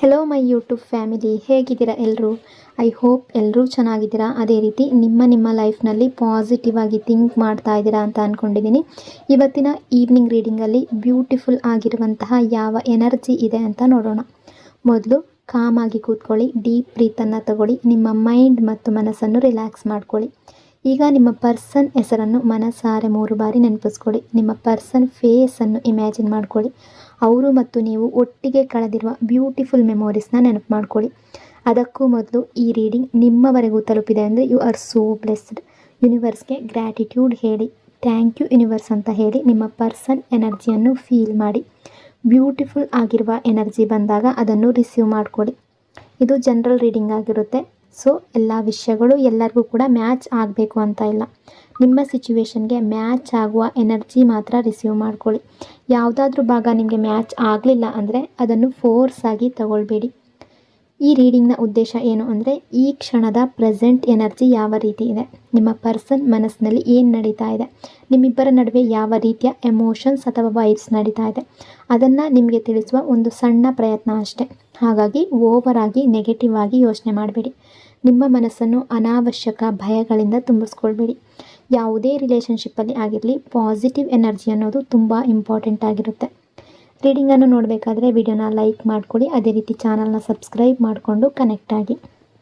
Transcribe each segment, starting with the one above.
Hello my YouTube family, ಹೇಗಿದ್ದೀರಾ ಎಲ್ಲರೂ? I hope ಎಲ್ಲರೂ ಚೆನ್ನಾಗಿದ್ದೀರಾ. ಅದೇ ರೀತಿ ನಿಮ್ಮ ಲೈಫ್ನಲ್ಲಿ ಪಾಸಿಟಿವ್ ಆಗಿ ಥಿಂಕ್ ಮಾಡ್ತಾ ಇದ್ದೀರಾ ಅಂತ ಅಂದ್ಕೊಂಡಿದ್ದೀನಿ. ಇವತ್ತಿನ ಈವ್ನಿಂಗ್ ರೀಡಿಂಗಲ್ಲಿ ಬ್ಯೂಟಿಫುಲ್ ಆಗಿರುವಂತಹ ಯಾವ ಎನರ್ಜಿ ಇದೆ ಅಂತ ನೋಡೋಣ. ಮೊದಲು ಕಾಮಾಗಿ ಕೂತ್ಕೊಳ್ಳಿ, ಡೀಪ್ ಬ್ರೀತನ್ನು ತಗೊಳ್ಳಿ, ನಿಮ್ಮ ಮೈಂಡ್ ಮತ್ತು ಮನಸ್ಸನ್ನು ರಿಲ್ಯಾಕ್ಸ್ ಮಾಡ್ಕೊಳ್ಳಿ. ಈಗ ನಿಮ್ಮ ಪರ್ಸನ್ ಹೆಸರನ್ನು ಮನಸಾರೆ 3 ಬಾರಿ ನೆನಪಿಸ್ಕೊಳ್ಳಿ. ನಿಮ್ಮ ಪರ್ಸನ್ ಫೇಸನ್ನು ಇಮ್ಯಾಜಿನ್ ಮಾಡ್ಕೊಳ್ಳಿ. ಅವರು ಮತ್ತು ನೀವು ಒಟ್ಟಿಗೆ ಕಳೆದಿರುವ ಬ್ಯೂಟಿಫುಲ್ ಮೆಮೊರೀಸ್ನ ನೆನಪು ಮಾಡ್ಕೊಳ್ಳಿ. ಅದಕ್ಕೂ ಮೊದಲು ಈ ರೀಡಿಂಗ್ ನಿಮ್ಮವರೆಗೂ ತಲುಪಿದೆ ಅಂದರೆ ಯು ಆರ್ ಸೋ ಬ್ಲೆಸ್ಡ್. ಯೂನಿವರ್ಸ್ಗೆ ಗ್ರ್ಯಾಟಿಟ್ಯೂಡ್ ಹೇಳಿ, ಥ್ಯಾಂಕ್ ಯು ಯೂನಿವರ್ಸ್ ಅಂತ ಹೇಳಿ ನಿಮ್ಮ ಪರ್ಸನ್ ಎನರ್ಜಿಯನ್ನು ಫೀಲ್ ಮಾಡಿ. ಬ್ಯೂಟಿಫುಲ್ ಆಗಿರುವ ಎನರ್ಜಿ ಬಂದಾಗ ಅದನ್ನು ರಿಸೀವ್ ಮಾಡ್ಕೊಳ್ಳಿ. ಇದು ಜನರಲ್ ರೀಡಿಂಗ್ ಆಗಿರುತ್ತೆ. ಸೊ ಎಲ್ಲ ವಿಷಯಗಳು ಎಲ್ಲರಿಗೂ ಕೂಡ ಮ್ಯಾಚ್ ಆಗಬೇಕು ಅಂತ ಇಲ್ಲ. ನಿಮ್ಮ ಸಿಚುವೇಶನ್ಗೆ ಮ್ಯಾಚ್ ಆಗುವ ಎನರ್ಜಿ ಮಾತ್ರ ರಿಸೀವ್ ಮಾಡ್ಕೊಳ್ಳಿ. ಯಾವುದಾದ್ರೂ ಭಾಗ ನಿಮಗೆ ಮ್ಯಾಚ್ ಆಗಲಿಲ್ಲ ಅಂದರೆ ಅದನ್ನು ಫೋರ್ಸ್ ಆಗಿ ತಗೊಳ್ಬೇಡಿ. ಈ ರೀಡಿಂಗ್ನ ಉದ್ದೇಶ ಏನು ಅಂದರೆ, ಈ ಕ್ಷಣದ ಪ್ರೆಸೆಂಟ್ ಎನರ್ಜಿ ಯಾವ ರೀತಿ ಇದೆ, ನಿಮ್ಮ ಪರ್ಸನ್ ಮನಸ್ಸಿನಲ್ಲಿ ಏನು ನಡೀತಾ ಇದೆ, ನಿಮ್ಮಿಬ್ಬರ ನಡುವೆ ಯಾವ ರೀತಿಯ ಎಮೋಷನ್ಸ್ ಅಥವಾ ವೈಬ್ಸ್ ನಡೀತಾ ಇದೆ, ಅದನ್ನು ನಿಮಗೆ ತಿಳಿಸುವ ಒಂದು ಸಣ್ಣ ಪ್ರಯತ್ನ ಅಷ್ಟೇ. ಹಾಗಾಗಿ ಓವರ್ ಆಗಿ ನೆಗೆಟಿವ್ ಆಗಿ ಯೋಚನೆ ಮಾಡಬೇಡಿ. ನಿಮ್ಮ ಮನಸ್ಸನ್ನು ಅನಾವಶ್ಯಕ ಭಯಗಳಿಂದ ತುಂಬಿಸ್ಕೊಳ್ಬೇಡಿ. ಯಾವುದೇ ರಿಲೇಷನ್ಶಿಪ್ಪಲ್ಲಿ ಆಗಿರಲಿ, ಪಾಸಿಟಿವ್ ಎನರ್ಜಿ ಅನ್ನೋದು ತುಂಬ ಇಂಪಾರ್ಟೆಂಟ್ ಆಗಿರುತ್ತೆ. ರೀಡಿಂಗನ್ನು ನೋಡಬೇಕಾದ್ರೆ ವಿಡಿಯೋನ ಲೈಕ್ ಮಾಡ್ಕೊಳ್ಳಿ. ಅದೇ ರೀತಿ ಚಾನಲ್ನ ಸಬ್ಸ್ಕ್ರೈಬ್ ಮಾಡಿಕೊಂಡು ಕನೆಕ್ಟ್ ಆಗಿ.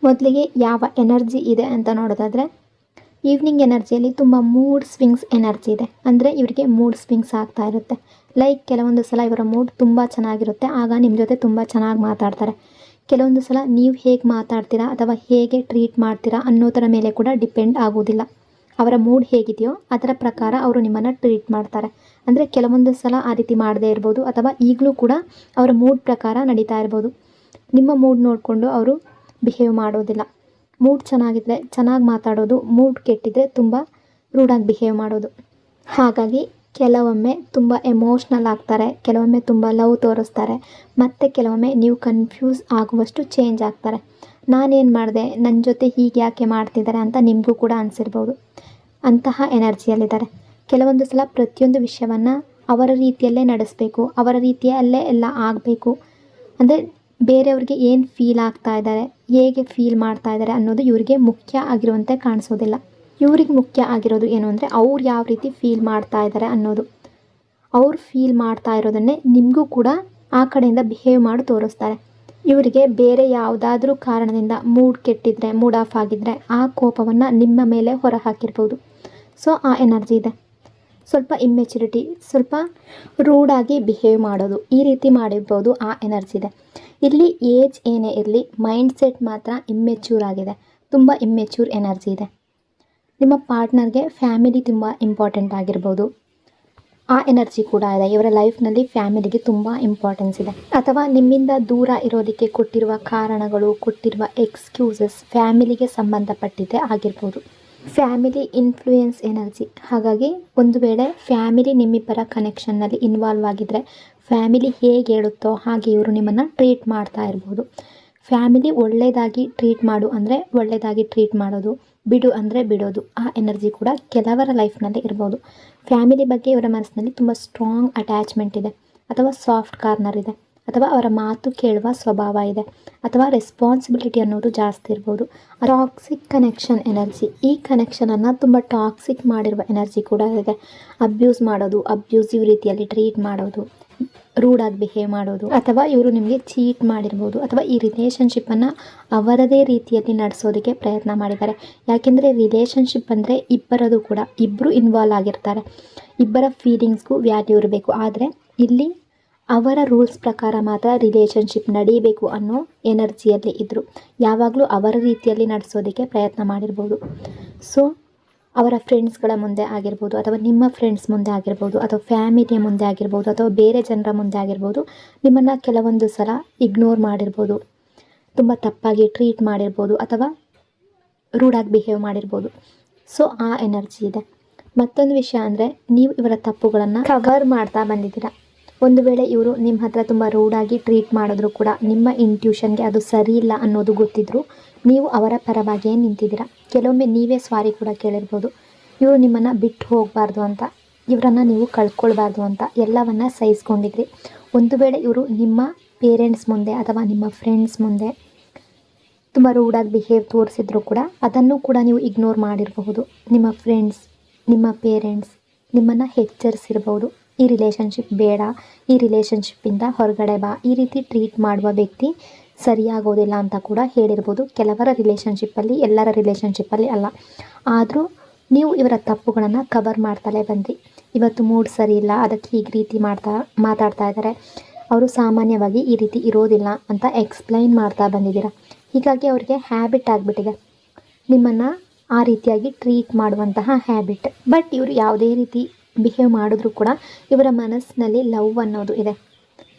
ಮೊದಲಿಗೆ ಯಾವ ಎನರ್ಜಿ ಇದೆ ಅಂತ ನೋಡೋದಾದರೆ, ಈವ್ನಿಂಗ್ ಎನರ್ಜಿಯಲ್ಲಿ ತುಂಬ ಮೂಡ್ ಸ್ವಿಂಗ್ಸ್ ಎನರ್ಜಿ ಇದೆ. ಅಂದರೆ ಇವರಿಗೆ ಮೂಡ್ ಸ್ವಿಂಗ್ಸ್ ಆಗ್ತಾ ಇರುತ್ತೆ. ಲೈಕ್ ಕೆಲವೊಂದು ಸಲ ಇವರ ಮೂಡ್ ತುಂಬ ಚೆನ್ನಾಗಿರುತ್ತೆ, ಆಗ ನಿಮ್ಮ ಜೊತೆ ತುಂಬ ಚೆನ್ನಾಗಿ ಮಾತಾಡ್ತಾರೆ. ಕೆಲವೊಂದು ಸಲ ನೀವು ಹೇಗೆ ಮಾತಾಡ್ತೀರಾ ಅಥವಾ ಹೇಗೆ ಟ್ರೀಟ್ ಮಾಡ್ತೀರಾ ಅನ್ನೋದರ ಮೇಲೆ ಕೂಡ ಡಿಪೆಂಡ್ ಆಗೋದಿಲ್ಲ. ಅವರ ಮೂಡ್ ಹೇಗಿದೆಯೋ ಅದರ ಪ್ರಕಾರ ಅವರು ನಿಮ್ಮನ್ನು ಟ್ರೀಟ್ ಮಾಡ್ತಾರೆ. ಅಂದರೆ ಕೆಲವೊಂದು ಸಲ ಆ ರೀತಿ ಮಾಡದೇ ಇರ್ಬೋದು, ಅಥವಾ ಈಗಲೂ ಕೂಡ ಅವರ ಮೂಡ್ ಪ್ರಕಾರ ನಡೀತಾ ಇರ್ಬೋದು. ನಿಮ್ಮ ಮೂಡ್ ನೋಡಿಕೊಂಡು ಅವರು ಬಿಹೇವ್ ಮಾಡೋದಿಲ್ಲ. ಮೂಡ್ ಚೆನ್ನಾಗಿದ್ದರೆ ಚೆನ್ನಾಗಿ ಮಾತಾಡೋದು, ಮೂಡ್ ಕೆಟ್ಟಿದ್ರೆ ತುಂಬ ರೂಡಾಗಿ ಬಿಹೇವ್ ಮಾಡೋದು. ಹಾಗಾಗಿ ಕೆಲವೊಮ್ಮೆ ತುಂಬ ಎಮೋಷ್ನಲ್ ಆಗ್ತಾರೆ, ಕೆಲವೊಮ್ಮೆ ತುಂಬ ಲವ್ ತೋರಿಸ್ತಾರೆ, ಮತ್ತು ಕೆಲವೊಮ್ಮೆ ನೀವು ಕನ್ಫ್ಯೂಸ್ ಆಗುವಷ್ಟು ಚೇಂಜ್ ಆಗ್ತಾರೆ. ನಾನೇನು ಮಾಡಿದೆ, ನನ್ನ ಜೊತೆ ಹೀಗೆ ಯಾಕೆ ಮಾಡ್ತಿದ್ದಾರೆ ಅಂತ ನಿಮಗೂ ಕೂಡ ಅನಿಸಿರ್ಬೋದು. ಅಂತಹ ಎನರ್ಜಿಯಲ್ಲಿದ್ದಾರೆ. ಕೆಲವೊಂದು ಸಲ ಪ್ರತಿಯೊಂದು ವಿಷಯವನ್ನು ಅವರ ರೀತಿಯಲ್ಲೇ ನಡೆಸಬೇಕು, ಅವರ ರೀತಿಯಲ್ಲೇ ಎಲ್ಲ ಆಗಬೇಕು. ಅಂದರೆ ಬೇರೆಯವ್ರಿಗೆ ಏನು ಫೀಲ್ ಆಗ್ತಾ ಇದ್ದಾರೆ, ಹೇಗೆ ಫೀಲ್ ಮಾಡ್ತಾ ಇದ್ದಾರೆ ಅನ್ನೋದು ಇವರಿಗೆ ಮುಖ್ಯ ಆಗಿರುವಂತೆ ಕಾಣಿಸೋದಿಲ್ಲ. ಇವ್ರಿಗೆ ಮುಖ್ಯ ಆಗಿರೋದು ಏನು ಅಂದರೆ, ಅವ್ರು ಯಾವ ರೀತಿ ಫೀಲ್ ಮಾಡ್ತಾ ಇದ್ದಾರೆ ಅನ್ನೋದು. ಅವ್ರು ಫೀಲ್ ಮಾಡ್ತಾ ಇರೋದನ್ನೇ ನಿಮಗೂ ಕೂಡ ಆ ಕಡೆಯಿಂದ ಬಿಹೇವ್ ಮಾಡಿ ತೋರಿಸ್ತಾರೆ. ಇವರಿಗೆ ಬೇರೆ ಯಾವುದಾದ್ರೂ ಕಾರಣದಿಂದ ಮೂಡ್ ಕೆಟ್ಟಿದ್ರೆ, ಮೂಡ್ ಆಫ್ ಆಗಿದ್ದರೆ ಆ ಕೋಪವನ್ನು ನಿಮ್ಮ ಮೇಲೆ ಹೊರ ಹಾಕಿರ್ಬೋದು. ಸೊ ಆ ಎನರ್ಜಿ ಇದೆ. ಸ್ವಲ್ಪ ಇಮ್ಮೆಚುರಿಟಿ, ಸ್ವಲ್ಪ ರೂಡಾಗಿ ಬಿಹೇವ್ ಮಾಡೋದು, ಈ ರೀತಿ ಮಾಡಿರ್ಬೋದು. ಆ ಎನರ್ಜಿ ಇದೆ. ಇಲ್ಲಿ ಏಜ್ ಏನೇ ಇರಲಿ, ಮೈಂಡ್ ಸೆಟ್ ಮಾತ್ರ ಇಮ್ಮೆಚ್ಯೂರ್ ಆಗಿದೆ. ತುಂಬ ಇಮ್ಮೆಚ್ಯೂರ್ ಎನರ್ಜಿ ಇದೆ. ನಿಮ್ಮ ಪಾರ್ಟ್ನರ್ಗೆ ಫ್ಯಾಮಿಲಿ ತುಂಬ ಇಂಪಾರ್ಟೆಂಟ್ ಆಗಿರ್ಬೋದು. ಆ ಎನರ್ಜಿ ಕೂಡ ಇದೆ. ಇವರ ಲೈಫ್ನಲ್ಲಿ ಫ್ಯಾಮಿಲಿಗೆ ತುಂಬ ಇಂಪಾರ್ಟೆನ್ಸ್ ಇದೆ. ಅಥವಾ ನಿಮ್ಮಿಂದ ದೂರ ಇರೋದಕ್ಕೆ ಕೊಟ್ಟಿರುವ ಕಾರಣಗಳು, ಕೊಟ್ಟಿರುವ ಎಕ್ಸ್ಕ್ಯೂಸಸ್ ಫ್ಯಾಮಿಲಿಗೆ ಸಂಬಂಧಪಟ್ಟಿದ್ದೇ ಆಗಿರ್ಬೋದು. Family influence energy. ಹಾಗಾಗಿ ಒಂದು ವೇಳೆ ಫ್ಯಾಮಿಲಿ ನಿಮ್ಮಿಬ್ಬರ ಕನೆಕ್ಷನ್ನಲ್ಲಿ ಇನ್ವಾಲ್ವ್ ಆಗಿದ್ದರೆ, ಫ್ಯಾಮಿಲಿ ಹೇಗೆ ಹೇಳುತ್ತೋ ಹಾಗೆ ಇವರು ನಿಮ್ಮನ್ನು ಟ್ರೀಟ್ ಮಾಡ್ತಾ ಇರ್ಬೋದು. ಫ್ಯಾಮಿಲಿ ಒಳ್ಳೆಯದಾಗಿ ಟ್ರೀಟ್ ಮಾಡು ಅಂದರೆ ಒಳ್ಳೆಯದಾಗಿ ಟ್ರೀಟ್ ಮಾಡೋದು, ಬಿಡು ಅಂದರೆ ಬಿಡೋದು. ಆ ಎನರ್ಜಿ ಕೂಡ ಕೆಲವರ ಲೈಫ್ನಲ್ಲಿ ಇರ್ಬೋದು. ಫ್ಯಾಮಿಲಿ ಬಗ್ಗೆ ಇವರ ಮನಸ್ಸಿನಲ್ಲಿ ತುಂಬ ಸ್ಟ್ರಾಂಗ್ ಅಟ್ಯಾಚ್ಮೆಂಟ್ ಇದೆ, ಅಥವಾ ಸಾಫ್ಟ್ ಕಾರ್ನರ್ ಇದೆ, ಅಥವಾ ಅವರ ಮಾತು ಕೇಳುವ ಸ್ವಭಾವ ಇದೆ, ಅಥವಾ ರೆಸ್ಪಾನ್ಸಿಬಿಲಿಟಿ ಅನ್ನೋದು ಜಾಸ್ತಿ ಇರ್ಬೋದು. Toxic connection energy. ಈ ಕನೆಕ್ಷನನ್ನು ತುಂಬ ಟಾಕ್ಸಿಕ್ ಮಾಡಿರುವ ಎನರ್ಜಿ ಕೂಡ ಇದೆ. ಅಬ್ಯೂಸ್ ಮಾಡೋದು, ಅಬ್ಯೂಸಿವ್ ರೀತಿಯಲ್ಲಿ ಟ್ರೀಟ್ ಮಾಡೋದು, ರೂಡಾಗಿ ಬಿಹೇವ್ ಮಾಡೋದು, ಅಥವಾ ಇವರು ನಿಮಗೆ ಚೀಟ್ ಮಾಡಿರ್ಬೋದು, ಅಥವಾ ಈ ರಿಲೇಷನ್ಶಿಪ್ಪನ್ನು ಅವರದೇ ರೀತಿಯಲ್ಲಿ ನಡೆಸೋದಕ್ಕೆ ಪ್ರಯತ್ನ ಮಾಡಿದ್ದಾರೆ. ಯಾಕೆಂದರೆ ರಿಲೇಷನ್ಶಿಪ್ ಅಂದರೆ ಇಬ್ಬರದು ಕೂಡ, ಇಬ್ಬರು ಇನ್ವಾಲ್ವ್ ಆಗಿರ್ತಾರೆ, ಇಬ್ಬರ ಫೀಲಿಂಗ್ಸ್ಗೂ ವ್ಯಾಲ್ಯೂ ಇರಬೇಕು. ಆದರೆ ಇಲ್ಲಿ ಅವರ ರೂಲ್ಸ್ ಪ್ರಕಾರ ಮಾತ್ರ ರಿಲೇಷನ್ಶಿಪ್ ನಡೀಬೇಕು ಅನ್ನೋ ಎನರ್ಜಿಯಲ್ಲಿ ಇದ್ದರು. ಯಾವಾಗಲೂ ಅವರ ರೀತಿಯಲ್ಲಿ ನಡೆಸೋದಕ್ಕೆ ಪ್ರಯತ್ನ ಮಾಡಿರ್ಬೋದು. ಸೊ ಅವರ ಫ್ರೆಂಡ್ಸ್ಗಳ ಮುಂದೆ ಆಗಿರ್ಬೋದು, ಅಥವಾ ನಿಮ್ಮ ಫ್ರೆಂಡ್ಸ್ ಮುಂದೆ ಆಗಿರ್ಬೋದು, ಅಥವಾ ಫ್ಯಾಮಿಲಿಯ ಮುಂದೆ ಆಗಿರ್ಬೋದು, ಅಥವಾ ಬೇರೆ ಜನರ ಮುಂದೆ ಆಗಿರ್ಬೋದು, ನಿಮ್ಮನ್ನು ಕೆಲವೊಂದು ಸಲ ಇಗ್ನೋರ್ ಮಾಡಿರ್ಬೋದು, ತುಂಬ ತಪ್ಪಾಗಿ ಟ್ರೀಟ್ ಮಾಡಿರ್ಬೋದು, ಅಥವಾ ರೂಡಾಗಿ ಬಿಹೇವ್ ಮಾಡಿರ್ಬೋದು. ಸೊ ಆ ಎನರ್ಜಿ ಇದೆ. ಮತ್ತೊಂದು ವಿಷಯ ಅಂದರೆ, ನೀವು ಇವರ ತಪ್ಪುಗಳನ್ನು ಕವರ್ ಮಾಡ್ತಾ ಬಂದಿದ್ದೀರಾ. ಒಂದು ವೇಳೆ ಇವರು ನಿಮ್ಮ ಹತ್ರ ತುಂಬ ರೂಡಾಗಿ ಟ್ರೀಟ್ ಮಾಡಿದ್ರು ಕೂಡ, ನಿಮ್ಮ ಇಂಟ್ಯೂಷನ್ಗೆ ಅದು ಸರಿ ಇಲ್ಲ ಅನ್ನೋದು ಗೊತ್ತಿದ್ದರೂ ನೀವು ಅವರ ಪರವಾಗಿಯೇ ನಿಂತಿದ್ದೀರಾ. ಕೆಲವೊಮ್ಮೆ ನೀವೇ ಸಾರಿ ಕೂಡ ಕೇಳಿರ್ಬೋದು. ಇವರು ನಿಮ್ಮನ್ನು ಬಿಟ್ಟು ಹೋಗಬಾರ್ದು ಅಂತ, ಇವರನ್ನು ನೀವು ಕಳ್ಕೊಳ್ಬಾರ್ದು ಅಂತ ಎಲ್ಲವನ್ನ ಸಹಿಸ್ಕೊಂಡಿದ್ರಿ. ಒಂದು ವೇಳೆ ಇವರು ನಿಮ್ಮ ಪೇರೆಂಟ್ಸ್ ಮುಂದೆ ಅಥವಾ ನಿಮ್ಮ ಫ್ರೆಂಡ್ಸ್ ಮುಂದೆ ತುಂಬ ರೂಡಾಗಿ ಬಿಹೇವ್ ತೋರಿಸಿದ್ರು ಕೂಡ ಅದನ್ನು ಕೂಡ ನೀವು ಇಗ್ನೋರ್ ಮಾಡಿರಬಹುದು. ನಿಮ್ಮ ಫ್ರೆಂಡ್ಸ್, ನಿಮ್ಮ ಪೇರೆಂಟ್ಸ್ ನಿಮ್ಮನ್ನು ಎಚ್ಚರಿಸಿರ್ಬೋದು, ಈ ರಿಲೇಷನ್ಶಿಪ್ ಬೇಡ, ಈ ರಿಲೇಷನ್ಶಿಪ್ಪಿಂದ ಹೊರಗಡೆ ಬಾ, ಈ ರೀತಿ ಟ್ರೀಟ್ ಮಾಡುವ ವ್ಯಕ್ತಿ ಸರಿಯಾಗೋದಿಲ್ಲ ಅಂತ ಕೂಡ ಹೇಳಿರ್ಬೋದು. ಕೆಲವರ ರಿಲೇಷನ್ಶಿಪ್ಪಲ್ಲಿ, ಎಲ್ಲರ ರಿಲೇಷನ್ಶಿಪ್ಪಲ್ಲಿ ಅಲ್ಲ. ಆದರೂ ನೀವು ಇವರ ತಪ್ಪುಗಳನ್ನು ಕವರ್ ಮಾಡ್ತಲೇ ಬಂದ್ರಿ. ಇವತ್ತು ಮೂಡ್ ಸರಿ ಇಲ್ಲ, ಅದಕ್ಕೆ ಈ ರೀತಿ ಮಾತಾಡ್ತಾ ಇದ್ದಾರೆ, ಅವರು ಸಾಮಾನ್ಯವಾಗಿ ಈ ರೀತಿ ಇರೋದಿಲ್ಲ ಅಂತ ಎಕ್ಸ್ಪ್ಲೈನ್ ಮಾಡ್ತಾ ಬಂದಿದ್ದೀರಾ. ಹೀಗಾಗಿ ಅವರಿಗೆ ಹ್ಯಾಬಿಟ್ ಆಗಿಬಿಟ್ಟಿದೆ ನಿಮ್ಮನ್ನು ಆ ರೀತಿಯಾಗಿ ಟ್ರೀಟ್ ಮಾಡುವಂತಹ ಹ್ಯಾಬಿಟ್. ಬಟ್ ಇವರು ಯಾವುದೇ ರೀತಿ ಬಿಹೇವ್ ಮಾಡಿದ್ರೂ ಕೂಡ ಇವರ ಮನಸ್ಸಿನಲ್ಲಿ ಲವ್ ಅನ್ನೋದು ಇದೆ,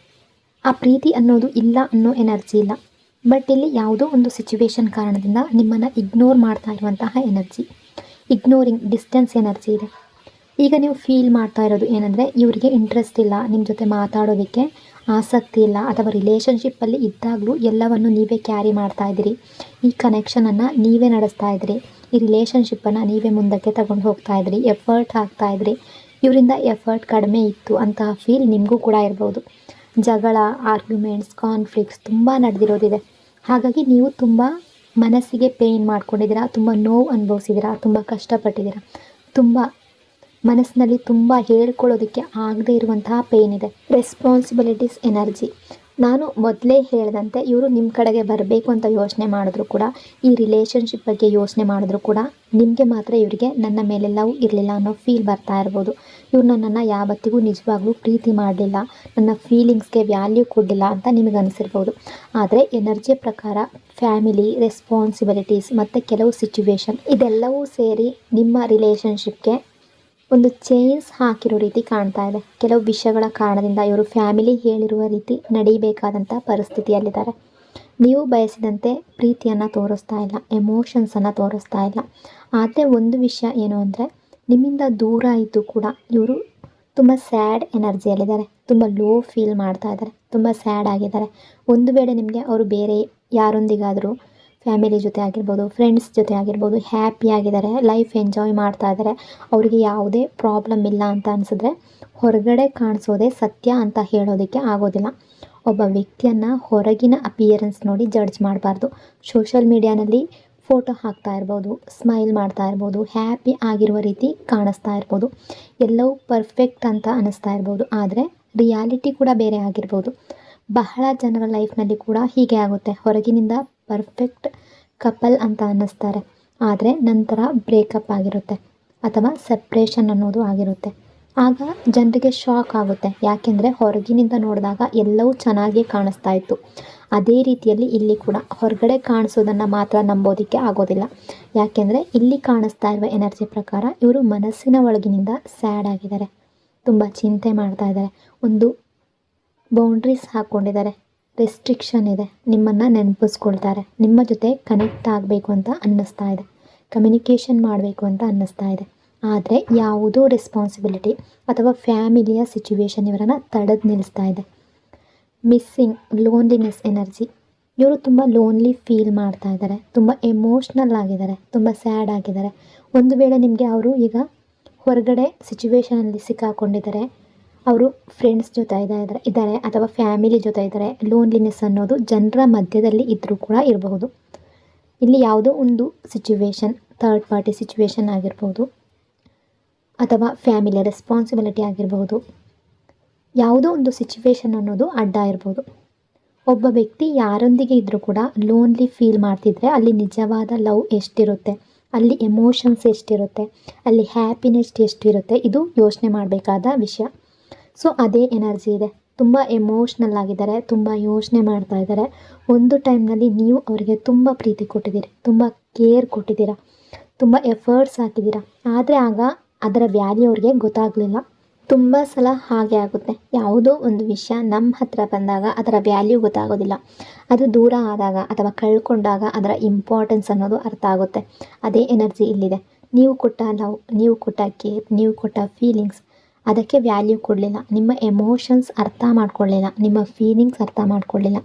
ಆ ಪ್ರೀತಿ ಅನ್ನೋದು ಇಲ್ಲ ಅನ್ನೋ ಎನರ್ಜಿ ಇಲ್ಲ. ಬಟ್ ಇಲ್ಲಿ ಯಾವುದೋ ಒಂದು ಸಿಚುವೇಶನ್ ಕಾರಣದಿಂದ ನಿಮ್ಮನ್ನು ಇಗ್ನೋರ್ ಮಾಡ್ತಾ ಇರುವಂತಹ ಎನರ್ಜಿ, ಇಗ್ನೋರಿಂಗ್ ಡಿಸ್ಟೆನ್ಸ್ ಎನರ್ಜಿ ಇದೆ. ಈಗ ನೀವು ಫೀಲ್ ಮಾಡ್ತಾ ಇರೋದು ಏನಂದರೆ ಇವರಿಗೆ ಇಂಟ್ರೆಸ್ಟ್ ಇಲ್ಲ, ನಿಮ್ಮ ಜೊತೆ ಮಾತಾಡೋದಕ್ಕೆ ಆಸಕ್ತಿ ಇಲ್ಲ, ಅಥವಾ ರಿಲೇಷನ್ಶಿಪ್ಪಲ್ಲಿ ಇದ್ದಾಗಲೂ ಎಲ್ಲವನ್ನು ನೀವೇ ಕ್ಯಾರಿ ಮಾಡ್ತಾ ಇದ್ದೀರಿ, ಈ ಕನೆಕ್ಷನನ್ನು ನೀವೇ ನಡೆಸ್ತಾ ಇದ್ದೀರಿ, ಈ ರಿಲೇಷನ್ಶಿಪ್ಪನ್ನು ನೀವೇ ಮುಂದಕ್ಕೆ ತಗೊಂಡು ಹೋಗ್ತಾ ಇದ್ದೀರಿ, ಎಫರ್ಟ್ ಹಾಕ್ತಾ ಇದ್ದೀರಿ. ಇವರಿಂದ ಎಫರ್ಟ್ ಕಡಿಮೆ ಇತ್ತು ಅಂತಹ ಫೀಲ್ ನಿಮಗೂ ಕೂಡ ಇರ್ಬೋದು. ಜಗಳ, ಆರ್ಗ್ಯುಮೆಂಟ್ಸ್, ಕಾನ್ಫ್ಲಿಕ್ಟ್ಸ್ ತುಂಬ ನಡೆದಿರೋದಿದೆ. ಹಾಗಾಗಿ ನೀವು ತುಂಬ ಮನಸ್ಸಿಗೆ ಪೇಯ್ನ್ ಮಾಡ್ಕೊಂಡಿದ್ದೀರಾ, ತುಂಬ ನೋವು ಅನುಭವಿಸಿದ್ದೀರಾ, ತುಂಬ ಕಷ್ಟಪಟ್ಟಿದ್ದೀರಾ, ತುಂಬ ಮನಸ್ಸಿನಲ್ಲಿ ತುಂಬ ಹೇಳ್ಕೊಳ್ಳೋದಕ್ಕೆ ಆಗದೇ ಇರುವಂತಹ ಪೇಯ್ನ್ ಇದೆ. Responsibilities energy. ನಾನು ಮೊದಲೇ ಹೇಳಿದಂತೆ ಇವರು ನಿಮ್ಮ ಕಡೆಗೆ ಬರಬೇಕು ಅಂತ ಯೋಚನೆ ಮಾಡಿದ್ರು ಕೂಡ, ಈ ರಿಲೇಷನ್ಶಿಪ್ ಬಗ್ಗೆ ಯೋಚನೆ ಮಾಡಿದ್ರು ಕೂಡ ನಿಮಗೆ ಮಾತ್ರ ಇವರಿಗೆ ನನ್ನ ಮೇಲೆ ಲವ್ ಇರಲಿಲ್ಲ ಅನ್ನೋ ಫೀಲ್ ಬರ್ತಾ ಇರ್ಬೋದು. ಇವ್ರು ನನ್ನನ್ನು ಯಾವತ್ತಿಗೂ ನಿಜವಾಗ್ಲೂ ಪ್ರೀತಿ ಮಾಡಲಿಲ್ಲ, ನನ್ನ ಫೀಲಿಂಗ್ಸ್ಗೆ ವ್ಯಾಲ್ಯೂ ಕೊಡಲಿಲ್ಲ ಅಂತ ನಿಮಗೆ ಅನಿಸಿರ್ಬೋದು. ಆದರೆ ಎನರ್ಜಿ ಪ್ರಕಾರ ಫ್ಯಾಮಿಲಿ, ರೆಸ್ಪಾನ್ಸಿಬಿಲಿಟೀಸ್ ಮತ್ತು ಕೆಲವು ಸಿಚುವೇಶನ್ ಇದೆಲ್ಲವೂ ಸೇರಿ ನಿಮ್ಮ ರಿಲೇಷನ್ಶಿಪ್ಗೆ ಒಂದು ಚೈನ್ಸ್ ಹಾಕಿರೋ ರೀತಿ ಕಾಣ್ತಾ ಇದೆ. ಕೆಲವು ವಿಷಯಗಳ ಕಾರಣದಿಂದ ಇವರು ಫ್ಯಾಮಿಲಿ ಹೇಳಿರುವ ರೀತಿ ನಡೀಬೇಕಾದಂಥ ಪರಿಸ್ಥಿತಿಯಲ್ಲಿದ್ದಾರೆ. ನೀವು ಬಯಸಿದಂತೆ ಪ್ರೀತಿಯನ್ನು ತೋರಿಸ್ತಾ ಇಲ್ಲ, ಎಮೋಷನ್ಸನ್ನು ತೋರಿಸ್ತಾ ಇಲ್ಲ. ಆದರೆ ಒಂದು ವಿಷಯ ಏನು ಅಂದರೆ, ನಿಮ್ಮಿಂದ ದೂರ ಇದ್ದು ಕೂಡ ಇವರು ತುಂಬ ಸ್ಯಾಡ್ ಎನರ್ಜಿಯಲ್ಲಿದ್ದಾರೆ, ತುಂಬ ಲೋ ಫೀಲ್ ಮಾಡ್ತಾ ಇದ್ದಾರೆ, ತುಂಬ ಸ್ಯಾಡ್ ಆಗಿದ್ದಾರೆ. ಒಂದು ವೇಳೆ ನಿಮಗೆ ಅವರು ಬೇರೆ ಯಾರೊಂದಿಗಾದರೂ ಫ್ಯಾಮಿಲಿ ಜೊತೆ ಆಗಿರ್ಬೋದು, ಫ್ರೆಂಡ್ಸ್ ಜೊತೆ ಆಗಿರ್ಬೋದು ಹ್ಯಾಪಿಯಾಗಿದ್ದಾರೆ, ಲೈಫ್ ಎಂಜಾಯ್ ಮಾಡ್ತಾ ಇದ್ದಾರೆ, ಅವರಿಗೆ ಯಾವುದೇ ಪ್ರಾಬ್ಲಮ್ ಇಲ್ಲ ಅಂತ ಅನಿಸಿದ್ರೆ ಹೊರಗಡೆ ಕಾಣಿಸೋದೇ ಸತ್ಯ ಅಂತ ಹೇಳೋದಕ್ಕೆ ಆಗೋದಿಲ್ಲ. ಒಬ್ಬ ವ್ಯಕ್ತಿಯನ್ನು ಹೊರಗಿನ ಅಪಿಯರೆನ್ಸ್ ನೋಡಿ ಜಡ್ಜ್ ಮಾಡಬಾರ್ದು. ಸೋಷಿಯಲ್ ಮೀಡಿಯಾನಲ್ಲಿ ಫೋಟೋ ಹಾಕ್ತಾ ಇರ್ಬೋದು, ಸ್ಮೈಲ್ ಮಾಡ್ತಾ ಇರ್ಬೋದು, ಹ್ಯಾಪಿ ಆಗಿರುವ ರೀತಿ ಕಾಣಿಸ್ತಾ ಇರ್ಬೋದು, ಎಲ್ಲವೂ ಪರ್ಫೆಕ್ಟ್ ಅಂತ ಅನ್ನಿಸ್ತಾ ಇರ್ಬೋದು. ಆದರೆ ರಿಯಾಲಿಟಿ ಕೂಡ ಬೇರೆ ಆಗಿರ್ಬೋದು. ಬಹಳ ಜನರ ಲೈಫ್ನಲ್ಲಿ ಕೂಡ ಹೀಗೆ ಆಗುತ್ತೆ. ಹೊರಗಿನಿಂದ ಪರ್ಫೆಕ್ಟ್ ಕಪಲ್ ಅಂತ ಅನ್ನಿಸ್ತಾರೆ, ಆದರೆ ನಂತರ ಬ್ರೇಕಪ್ ಆಗಿರುತ್ತೆ ಅಥವಾ ಸೆಪ್ರೇಷನ್ ಅನ್ನೋದು ಆಗಿರುತ್ತೆ. ಆಗ ಜನರಿಗೆ ಶಾಕ್ ಆಗುತ್ತೆ, ಯಾಕೆಂದರೆ ಹೊರಗಿನಿಂದ ನೋಡಿದಾಗ ಎಲ್ಲವೂ ಚೆನ್ನಾಗೇ ಕಾಣಿಸ್ತಾ ಇತ್ತು. ಅದೇ ರೀತಿಯಲ್ಲಿ ಇಲ್ಲಿ ಕೂಡ ಹೊರಗಡೆ ಕಾಣಿಸೋದನ್ನು ಮಾತ್ರ ನಂಬೋದಕ್ಕೆ ಆಗೋದಿಲ್ಲ. ಯಾಕೆಂದರೆ ಇಲ್ಲಿ ಕಾಣಿಸ್ತಾ ಇರುವ ಎನರ್ಜಿ ಪ್ರಕಾರ ಇವರು ಮನಸ್ಸಿನ ಒಳಗಿನಿಂದ ಸ್ಯಾಡ್ ಆಗಿದ್ದಾರೆ, ತುಂಬ ಚಿಂತೆ ಮಾಡ್ತಾ ಇದ್ದಾರೆ, ಒಂದು ಬೌಂಡ್ರೀಸ್ ಹಾಕ್ಕೊಂಡಿದ್ದಾರೆ, ರೆಸ್ಟ್ರಿಕ್ಷನ್ ಇದೆ, ನಿಮ್ಮನ್ನು ನೆನಪಿಸ್ಕೊಳ್ತಾರೆ, ನಿಮ್ಮ ಜೊತೆ ಕನೆಕ್ಟ್ ಆಗಬೇಕು ಅಂತ ಅನ್ನಿಸ್ತಾ ಇದೆ, ಕಮ್ಯುನಿಕೇಷನ್ ಮಾಡಬೇಕು ಅಂತ ಅನ್ನಿಸ್ತಾ ಇದೆ. ಆದರೆ ಯಾವುದೋ ರೆಸ್ಪಾನ್ಸಿಬಿಲಿಟಿ ಅಥವಾ ಫ್ಯಾಮಿಲಿಯ ಸಿಚುವೇಶನ್ ಇವರನ್ನು ತಡೆದು ನಿಲ್ಲಿಸ್ತಾ ಇದೆ. Missing, loneliness energy. ಇವರು ತುಂಬ ಲೋನ್ಲಿ ಫೀಲ್ ಮಾಡ್ತಾ ಇದ್ದಾರೆ, ತುಂಬ ಎಮೋಷ್ನಲ್ ಆಗಿದ್ದಾರೆ, ತುಂಬ ಸ್ಯಾಡ್ ಆಗಿದ್ದಾರೆ. ಒಂದು ವೇಳೆ ನಿಮಗೆ ಅವರು ಈಗ ಹೊರಗಡೆ ಸಿಚುವೇಶನಲ್ಲಿ ಸಿಕ್ಕಾಕೊಂಡಿದ್ದಾರೆ, ಅವರು ಫ್ರೆಂಡ್ಸ್ ಜೊತೆ ಇದ್ದಾರೆ ಅಥವಾ ಫ್ಯಾಮಿಲಿ ಜೊತೆ ಇದ್ದಾರೆ, ಲೋನ್ಲಿನೆಸ್ ಅನ್ನೋದು ಜನರ ಮಧ್ಯದಲ್ಲಿ ಇದ್ದರೂ ಕೂಡ ಇರಬಹುದು. ಇಲ್ಲಿ ಯಾವುದೋ ಒಂದು ಸಿಚುವೇಶನ್, ಥರ್ಡ್ ಪಾರ್ಟಿ ಸಿಚುವೇಶನ್ ಆಗಿರ್ಬೋದು, ಅಥವಾ ಫ್ಯಾಮಿಲಿ ರೆಸ್ಪಾನ್ಸಿಬಿಲಿಟಿ ಆಗಿರ್ಬೋದು, ಯಾವುದೋ ಒಂದು ಸಿಚುವೇಶನ್ ಅನ್ನೋದು ಅಡ್ಡ ಇರ್ಬೋದು. ಒಬ್ಬ ವ್ಯಕ್ತಿ ಯಾರೊಂದಿಗೆ ಇದ್ದರೂ ಕೂಡ ಲೋನ್ಲಿ ಫೀಲ್ ಮಾಡ್ತಿದ್ರೆ ಅಲ್ಲಿ ನಿಜವಾದ ಲವ್ ಎಷ್ಟಿರುತ್ತೆ, ಅಲ್ಲಿ ಎಮೋಷನ್ಸ್ ಎಷ್ಟಿರುತ್ತೆ, ಅಲ್ಲಿ ಹ್ಯಾಪಿನೆಸ್ ಎಷ್ಟಿರುತ್ತೆ, ಇದು ಯೋಚನೆ ಮಾಡಬೇಕಾದ ವಿಷಯ. ಸೊ ಅದೇ ಎನರ್ಜಿ ಇದೆ. ತುಂಬ ಎಮೋಷ್ನಲ್ ಆಗಿದ್ದಾರೆ, ತುಂಬ ಯೋಚನೆ ಮಾಡ್ತಾ ಇದ್ದಾರೆ. ಒಂದು ಟೈಮ್ನಲ್ಲಿ ನೀವು ಅವರಿಗೆ ತುಂಬ ಪ್ರೀತಿ ಕೊಟ್ಟಿದ್ದೀರಿ, ತುಂಬ ಕೇರ್ ಕೊಟ್ಟಿದ್ದೀರಾ, ತುಂಬ ಎಫರ್ಟ್ಸ್ ಹಾಕಿದ್ದೀರಾ. ಆದರೆ ಆಗ ಅದರ ವ್ಯಾಲ್ಯೂ ಅವ್ರಿಗೆ ಗೊತ್ತಾಗಲಿಲ್ಲ. ತುಂಬ ಸಲ ಹಾಗೆ ಆಗುತ್ತೆ, ಯಾವುದೋ ಒಂದು ವಿಷಯ ನಮ್ಮ ಹತ್ರ ಬಂದಾಗ ಅದರ ವ್ಯಾಲ್ಯೂ ಗೊತ್ತಾಗೋದಿಲ್ಲ, ಅದು ದೂರ ಆದಾಗ ಅಥವಾ ಕಳ್ಕೊಂಡಾಗ ಅದರ ಇಂಪಾರ್ಟೆನ್ಸ್ ಅನ್ನೋದು ಅರ್ಥ ಆಗುತ್ತೆ. ಅದೇ ಎನರ್ಜಿ ಇಲ್ಲಿದೆ. ನೀವು ಕೊಟ್ಟ ಲವ್, ನೀವು ಕೊಟ್ಟ ಕೇರ್, ನೀವು ಕೊಟ್ಟ ಫೀಲಿಂಗ್ಸ್ ಅದಕ್ಕೆ ವ್ಯಾಲ್ಯೂ ಕೊಡಲಿಲ್ಲ, ನಿಮ್ಮ ಎಮೋಷನ್ಸ್ ಅರ್ಥ ಮಾಡ್ಕೊಳ್ಳಿಲ್ಲ, ನಿಮ್ಮ ಫೀಲಿಂಗ್ಸ್ ಅರ್ಥ ಮಾಡ್ಕೊಳ್ಳಿಲ್ಲ,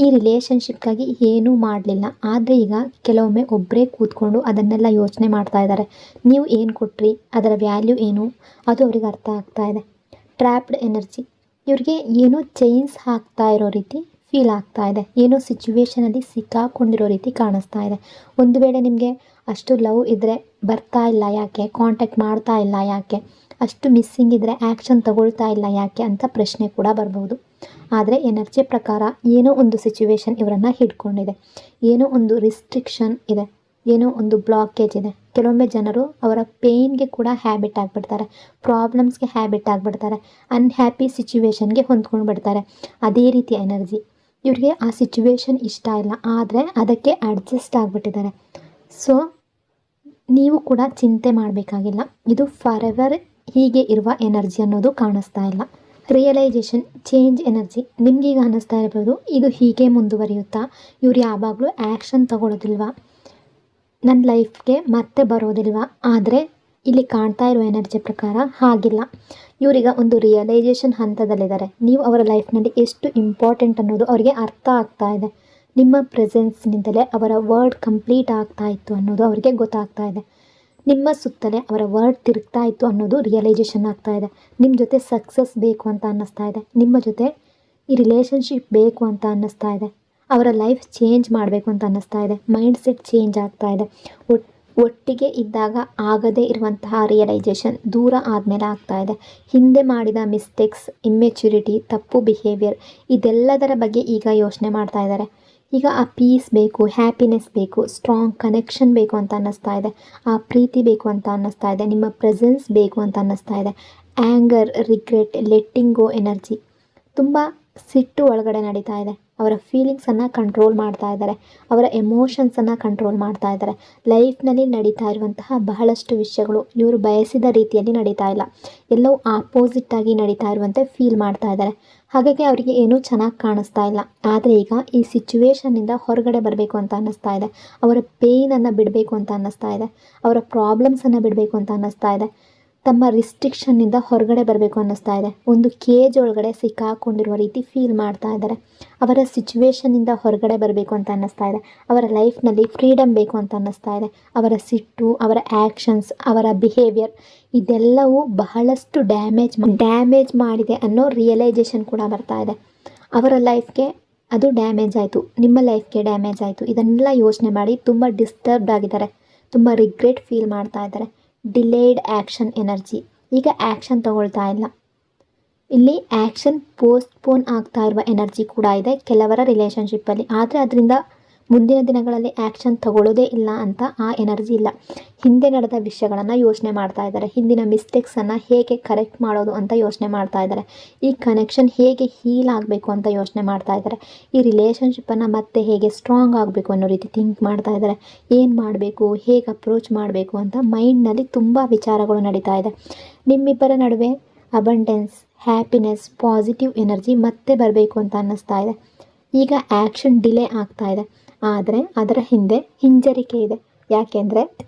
ಈ ರಿಲೇಷನ್ಶಿಪ್ಗಾಗಿ ಏನೂ ಮಾಡಲಿಲ್ಲ. ಆದರೆ ಈಗ ಕೆಲವೊಮ್ಮೆ ಒಬ್ಬರೇ ಕೂತ್ಕೊಂಡು ಅದನ್ನೆಲ್ಲ ಯೋಚನೆ ಮಾಡ್ತಾ ಇದ್ದಾರೆ. ನೀವು ಏನು ಕೊಟ್ರಿ, ಅದರ ವ್ಯಾಲ್ಯೂ ಏನು, ಅದು ಅವ್ರಿಗೆ ಅರ್ಥ ಆಗ್ತಾ ಇದೆ. Trapped energy. ಇವ್ರಿಗೆ ಏನೋ ಚೈನ್ಸ್ ಹಾಕ್ತಾ ಇರೋ ರೀತಿ ಫೀಲ್ ಆಗ್ತಾ ಇದೆ, ಏನೋ ಸಿಚುವೇಶನಲ್ಲಿ ಸಿಕ್ಕಾಕೊಂಡಿರೋ ರೀತಿ ಕಾಣಿಸ್ತಾ ಇದೆ. ಒಂದು ವೇಳೆ ನಿಮಗೆ ಅಷ್ಟು ಲವ್ ಇದ್ದರೆ ಬರ್ತಾ ಇಲ್ಲ ಯಾಕೆ, ಕಾಂಟ್ಯಾಕ್ಟ್ ಮಾಡ್ತಾ ಇಲ್ಲ ಯಾಕೆ, ಅಷ್ಟು ಮಿಸ್ಸಿಂಗ್ ಇದ್ದರೆ ಆ್ಯಕ್ಷನ್ ತಗೊಳ್ತಾ ಇಲ್ಲ ಯಾಕೆ ಅಂತ ಪ್ರಶ್ನೆ ಕೂಡ ಬರ್ಬೋದು. ಆದರೆ ಎನರ್ಜಿ ಪ್ರಕಾರ ಏನೋ ಒಂದು ಸಿಚುವೇಶನ್ ಇವರನ್ನು ಹಿಡ್ಕೊಂಡಿದೆ, ಏನೋ ಒಂದು ರಿಸ್ಟ್ರಿಕ್ಷನ್ ಇದೆ, ಏನೋ ಒಂದು ಬ್ಲಾಕೇಜ್ ಇದೆ. ಕೆಲವೊಮ್ಮೆ ಜನರು ಅವರ ಪೇಯ್ನ್ಗೆ ಕೂಡ ಹ್ಯಾಬಿಟ್ ಆಗಿಬಿಡ್ತಾರೆ, ಪ್ರಾಬ್ಲಮ್ಸ್ಗೆ ಹ್ಯಾಬಿಟ್ ಆಗಿಬಿಡ್ತಾರೆ, ಅನ್ಹ್ಯಾಪಿ ಸಿಚುವೇಶನ್ಗೆ ಹೊಂದ್ಕೊಂಡು ಬಿಡ್ತಾರೆ. ಅದೇ ರೀತಿ ಎನರ್ಜಿ ಇವ್ರಿಗೆ ಆ ಸಿಚುವೇಶನ್ ಇಷ್ಟ ಇಲ್ಲ, ಆದರೆ ಅದಕ್ಕೆ ಅಡ್ಜಸ್ಟ್ ಆಗಿಬಿಟ್ಟಿದ್ದಾರೆ. ಸೊ ನೀವು ಕೂಡ ಚಿಂತೆ ಮಾಡಬೇಕಾಗಿಲ್ಲ, ಇದು ಫಾರ್ ಎವರ್ ಹೀಗೆ ಇರುವ ಎನರ್ಜಿ ಅನ್ನೋದು ಕಾಣಿಸ್ತಾ ಇಲ್ಲ. ರಿಯಲೈಸೇಷನ್ ಚೇಂಜ್ ಎನರ್ಜಿ ನಿಮಗೀಗ ಅನ್ನಿಸ್ತಾ ಇರ್ಬೋದು, ಇದು ಹೀಗೆ ಮುಂದುವರಿಯುತ್ತಾ, ಇವ್ರು ಯಾವಾಗಲೂ ಆ್ಯಕ್ಷನ್ ತಗೊಳ್ಳೋದಿಲ್ವಾ, ನನ್ನ ಲೈಫ್ಗೆ ಮತ್ತೆ ಬರೋದಿಲ್ವಾ? ಆದರೆ ಇಲ್ಲಿ ಕಾಣ್ತಾ ಇರೋ ಎನರ್ಜಿ ಪ್ರಕಾರ ಹಾಗಿಲ್ಲ. ಇವರೀಗ ಒಂದು ರಿಯಲೈಸೇಷನ್ ಹಂತದಲ್ಲಿದ್ದಾರೆ. ನೀವು ಅವರ ಲೈಫ್ನಲ್ಲಿ ಎಷ್ಟು ಇಂಪಾರ್ಟೆಂಟ್ ಅನ್ನೋದು ಅವರಿಗೆ ಅರ್ಥ ಆಗ್ತಾ ಇದೆ. ನಿಮ್ಮ ಪ್ರೆಸೆನ್ಸ್ನಿಂದಲೇ ಅವರ ವರ್ಡ್ ಕಂಪ್ಲೀಟ್ ಆಗ್ತಾ ಇತ್ತು ಅನ್ನೋದು ಅವರಿಗೆ ಗೊತ್ತಾಗ್ತಾ ಇದೆ. ನಿಮ್ಮ ಸುತ್ತಲೇ ಅವರ ವರ್ಡ್ ತಿರುಗ್ತಾ ಇತ್ತು ಅನ್ನೋದು ರಿಯಲೈಸೇಷನ್ ಆಗ್ತಾ ಇದೆ. ನಿಮ್ಮ ಜೊತೆ ಸಕ್ಸಸ್ ಬೇಕು ಅಂತ ಅನ್ನಿಸ್ತಾ ಇದೆ, ನಿಮ್ಮ ಜೊತೆ ಈ ರಿಲೇಷನ್ಶಿಪ್ ಬೇಕು ಅಂತ ಅನ್ನಿಸ್ತಾ ಇದೆ, ಅವರ ಲೈಫ್ ಚೇಂಜ್ ಮಾಡಬೇಕು ಅಂತ ಅನ್ನಿಸ್ತಾ ಇದೆ, ಮೈಂಡ್ ಸೆಟ್ ಚೇಂಜ್ ಆಗ್ತಾ ಇದೆ. ಒಟ್ಟಿಗೆ ಇದ್ದಾಗ ಆಗದೇ ಇರುವಂತಹ ರಿಯಲೈಸೇಷನ್ ದೂರ ಆದಮೇಲೆ ಆಗ್ತಾ ಇದೆ. ಹಿಂದೆ ಮಾಡಿದ ಮಿಸ್ಟೇಕ್ಸ್, ಇಮ್ಮೆಚ್ಯೂರಿಟಿ, ತಪ್ಪು ಬಿಹೇವಿಯರ್ ಇದೆಲ್ಲದರ ಬಗ್ಗೆ ಈಗ ಯೋಚನೆ ಮಾಡ್ತಾ ಇದ್ದಾರೆ. ಈಗ ಆ ಪೀಸ್ ಬೇಕು, ಹ್ಯಾಪಿನೆಸ್ ಬೇಕು, ಸ್ಟ್ರಾಂಗ್ ಕನೆಕ್ಷನ್ ಬೇಕು ಅಂತ ಅನ್ನಿಸ್ತಾ ಇದೆ, ಆ ಪ್ರೀತಿ ಬೇಕು ಅಂತ ಅನ್ನಿಸ್ತಾ ಇದೆ, ನಿಮ್ಮ ಪ್ರೆಸೆನ್ಸ್ ಬೇಕು ಅಂತ ಅನ್ನಿಸ್ತಾ ಇದೆ. ಆ್ಯಂಗರ್, ರಿಗ್ರೆಟ್, ಲೆಟ್ಟಿಂಗ್ ಗೋ ಎನರ್ಜಿ ತುಂಬ ಸಿಟ್ಟು ಒಳಗಡೆ ನಡೀತಾ ಇದೆ. ಅವರ ಫೀಲಿಂಗ್ಸನ್ನು ಕಂಟ್ರೋಲ್ ಮಾಡ್ತಾ ಇದ್ದಾರೆ, ಅವರ ಎಮೋಷನ್ಸನ್ನು ಕಂಟ್ರೋಲ್ ಮಾಡ್ತಾ ಇದ್ದಾರೆ. ಲೈಫ್ನಲ್ಲಿ ನಡೀತಾ ಇರುವಂತಹ ಬಹಳಷ್ಟು ವಿಷಯಗಳು ಇವರು ಬಯಸಿದ ರೀತಿಯಲ್ಲಿ ನಡೀತಾ ಇಲ್ಲ, ಎಲ್ಲವೂ ಆಪೋಸಿಟ್ಟಾಗಿ ನಡೀತಾ ಇರುವಂತೆ ಫೀಲ್ ಮಾಡ್ತಾ ಇದ್ದಾರೆ. ಹಾಗಾಗಿ ಅವರಿಗೆ ಏನೂ ಚೆನ್ನಾಗಿ ಕಾಣಿಸ್ತಾ ಇಲ್ಲ. ಆದರೆ ಈಗ ಈ ಸಿಚುವೇಶನ್ನಿಂದ ಹೊರಗಡೆ ಬರಬೇಕು ಅಂತ ಅನ್ನಿಸ್ತಾ ಇದೆ, ಅವರ ಪೇಯ್ನನ್ನು ಬಿಡಬೇಕು ಅಂತ ಅನ್ನಿಸ್ತಾ ಇದೆ, ಅವರ ಪ್ರಾಬ್ಲಮ್ಸನ್ನು ಬಿಡಬೇಕು ಅಂತ ಅನ್ನಿಸ್ತಾ ಇದೆ, ತಮ್ಮ ರಿಸ್ಟ್ರಿಕ್ಷನ್ನಿಂದ ಹೊರಗಡೆ ಬರಬೇಕು ಅನ್ನಿಸ್ತಾ ಇದೆ. ಒಂದು ಕೇಜ್ ಒಳಗಡೆ ಸಿಕ್ಕಾಕೊಂಡಿರುವ ರೀತಿ ಫೀಲ್ ಮಾಡ್ತಾ ಇದ್ದಾರೆ. ಅವರ ಸಿಚುವೇಶನ್ನಿಂದ ಹೊರಗಡೆ ಬರಬೇಕು ಅಂತ ಅನ್ನಿಸ್ತಾ ಇದೆ, ಅವರ ಲೈಫ್ನಲ್ಲಿ ಫ್ರೀಡಮ್ ಬೇಕು ಅಂತ ಅನ್ನಿಸ್ತಾ ಇದೆ. ಅವರ ಸಿಟ್ಟು, ಅವರ ಆ್ಯಕ್ಷನ್ಸ್, ಅವರ ಬಿಹೇವಿಯರ್ ಇದೆಲ್ಲವೂ ಬಹಳಷ್ಟು ಡ್ಯಾಮೇಜ್ ಮಾಡಿದೆ ಅನ್ನೋ ರಿಯಲೈಸೇಷನ್ ಕೂಡ ಬರ್ತಾ ಇದೆ. ಅವರ ಲೈಫ್ಗೆ ಅದು ಡ್ಯಾಮೇಜ್ ಆಯಿತು, ನಿಮ್ಮ ಲೈಫ್ಗೆ ಡ್ಯಾಮೇಜ್ ಆಯಿತು, ಇದನ್ನೆಲ್ಲ ಯೋಚನೆ ಮಾಡಿ ತುಂಬ ಡಿಸ್ಟರ್ಬ್ಡ್ ಆಗಿದ್ದಾರೆ, ತುಂಬ ರಿಗ್ರೆಟ್ ಫೀಲ್ ಮಾಡ್ತಾ ಇದ್ದಾರೆ. ಡಿಲೇಡ್ ಆ್ಯಕ್ಷನ್ ಎನರ್ಜಿ ಈಗ ಆ್ಯಕ್ಷನ್ ತಗೊಳ್ತಾ ಇಲ್ಲ. ಇಲ್ಲಿ ಆ್ಯಕ್ಷನ್ ಪೋಸ್ಟ್ಪೋನ್ ಆಗ್ತಾ ಇರುವ ಎನರ್ಜಿ ಕೂಡ ಇದೆ ಕೆಲವರ ರಿಲೇಷನ್ಶಿಪ್ಪಲ್ಲಿ. ಆದರೆ ಅದರಿಂದ ಮುಂದಿನ ದಿನಗಳಲ್ಲಿ ಆ್ಯಕ್ಷನ್ ತಗೊಳ್ಳೋದೇ ಇಲ್ಲ ಅಂತ ಆ ಎನರ್ಜಿ ಇಲ್ಲ. ಹಿಂದೆ ನಡೆದ ವಿಷಯಗಳನ್ನು ಯೋಚನೆ ಮಾಡ್ತಾ ಇದ್ದಾರೆ, ಹಿಂದಿನ ಮಿಸ್ಟೇಕ್ಸನ್ನು ಹೇಗೆ ಕರೆಕ್ಟ್ ಮಾಡೋದು ಅಂತ ಯೋಚನೆ ಮಾಡ್ತಾ ಇದ್ದಾರೆ, ಈ ಕನೆಕ್ಷನ್ ಹೇಗೆ ಹೀಲ್ ಆಗಬೇಕು ಅಂತ ಯೋಚನೆ ಮಾಡ್ತಾ ಇದ್ದಾರೆ, ಈ ರಿಲೇಷನ್ಶಿಪ್ಪನ್ನು ಮತ್ತೆ ಹೇಗೆ ಸ್ಟ್ರಾಂಗ್ ಆಗಬೇಕು ಅನ್ನೋ ರೀತಿ ಥಿಂಕ್ ಮಾಡ್ತಾ ಇದ್ದಾರೆ. ಏನು ಮಾಡಬೇಕು, ಹೇಗೆ ಅಪ್ರೋಚ್ ಮಾಡಬೇಕು ಅಂತ ಮೈಂಡ್ನಲ್ಲಿ ತುಂಬ ವಿಚಾರಗಳು ನಡೀತಾ ಇದೆ. ನಿಮ್ಮಿಬ್ಬರ ನಡುವೆ ಅಬಂಡೆನ್ಸ್, ಹ್ಯಾಪಿನೆಸ್, ಪಾಸಿಟಿವ್ ಎನರ್ಜಿ ಮತ್ತೆ ಬರಬೇಕು ಅಂತ ಅನ್ನಿಸ್ತಾ ಇದೆ. ಈಗ ಆ್ಯಕ್ಷನ್ ಡಿಲೇ ಆಗ್ತಾ ಇದೆ, ಆದರೆ ಅದರ ಹಿಂದೆ ಹಿಂಜರಿಕೆ ಇದೆ. ಯಾಕೆಂದರೆ